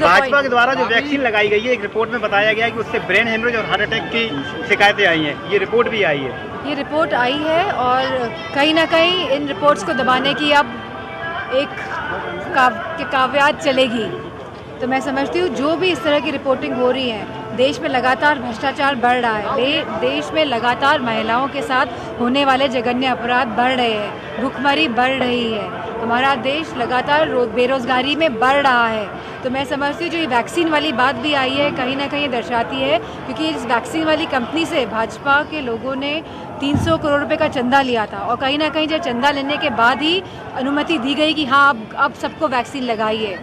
भाजपा के द्वारा जो वैक्सीन लगाई गई है, एक रिपोर्ट में बताया गया है कि उससे ब्रेन हेमरेज और हार्ट अटैक की शिकायतें आई हैं। ये रिपोर्ट भी आई है। ये रिपोर्ट आई है और कहीं ना कहीं इन रिपोर्ट्स को दबाने की अब एक काव्यात चलेगी। तो मैं समझती हूँ जो भी इस तरह की रिपोर्टिंग हो रही है, देश में लगातार भ्रष्टाचार बढ़ रहा है, देश में लगातार महिलाओं के साथ होने वाले जघन्य अपराध बढ़ रहे हैं, भुखमरी बढ़ रही है, हमारा देश लगातार बेरोजगारी में बढ़ रहा है। तो मैं समझती हूँ जो ये वैक्सीन वाली बात भी आई है, कहीं ना कहीं दर्शाती है, क्योंकि इस वैक्सीन वाली कंपनी से भाजपा के लोगों ने 300 करोड़ रुपए का चंदा लिया था और कहीं ना कहीं जो चंदा लेने के बाद ही अनुमति दी गई कि हाँ अब सबको वैक्सीन लगाइए।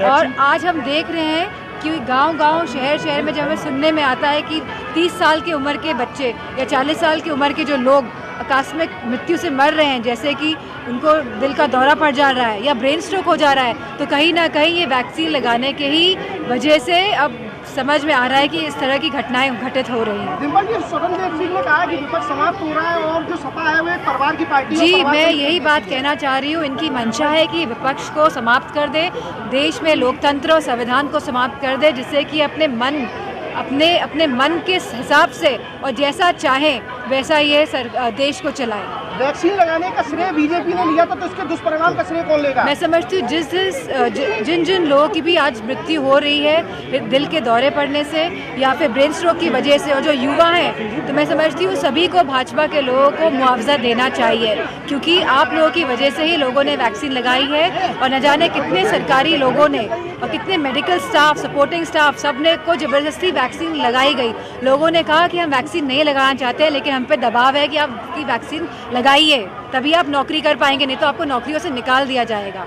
और आज हम देख रहे हैं कि गांव-गांव, शहर-शहर में जब हमें सुनने में आता है कि 30 साल की उम्र के बच्चे या 40 साल की उम्र के जो लोग आकस्मिक मृत्यु से मर रहे हैं, जैसे कि उनको दिल का दौरा पड़ जा रहा है या ब्रेन स्ट्रोक हो जा रहा है, तो कहीं ना कहीं ये वैक्सीन लगाने के ही वजह से अब समझ में आ रहा है कि इस तरह की घटनाएं घटित हो रही हैं। डिम्पल जी, स्वतंत्र सिंह ने कहा कि विपक्ष समाप्त हो रहा है और जो सपा है वो एक परिवार की पार्टी है। जी, मैं यही बात कहना चाह रही हूँ, इनकी मंशा है कि विपक्ष को समाप्त कर दे, देश में लोकतंत्र और संविधान को समाप्त कर दे, जिससे कि अपने मन के हिसाब से और जैसा चाहे वैसा ये देश को चलाए। वैक्सीन लगाने का श्रेय बीजेपी ने लिया था, तो इसके दुष्परिणाम का श्रेय कौन लेगा? मैं समझती हूँ जिन लोगों की भी आज मृत्यु हो रही है दिल के दौरे पड़ने से या फिर ब्रेन स्ट्रोक की वजह से, और जो युवा हैं, तो मैं समझती हूँ सभी को भाजपा के लोगों को मुआवजा देना चाहिए, क्योंकि आप लोगों की वजह से ही लोगों ने वैक्सीन लगाई है। और न जाने कितने सरकारी लोगों ने और कितने मेडिकल स्टाफ, सपोर्टिंग स्टाफ, सब ने को ज़बरदस्ती वैक्सीन लगाई गई। लोगों ने कहा कि हम वैक्सीन नहीं लगाना चाहते, लेकिन हम पे दबाव है कि आप वैक्सीन लगाइए, तभी आप नौकरी कर पाएंगे, नहीं तो आपको नौकरियों से निकाल दिया जाएगा।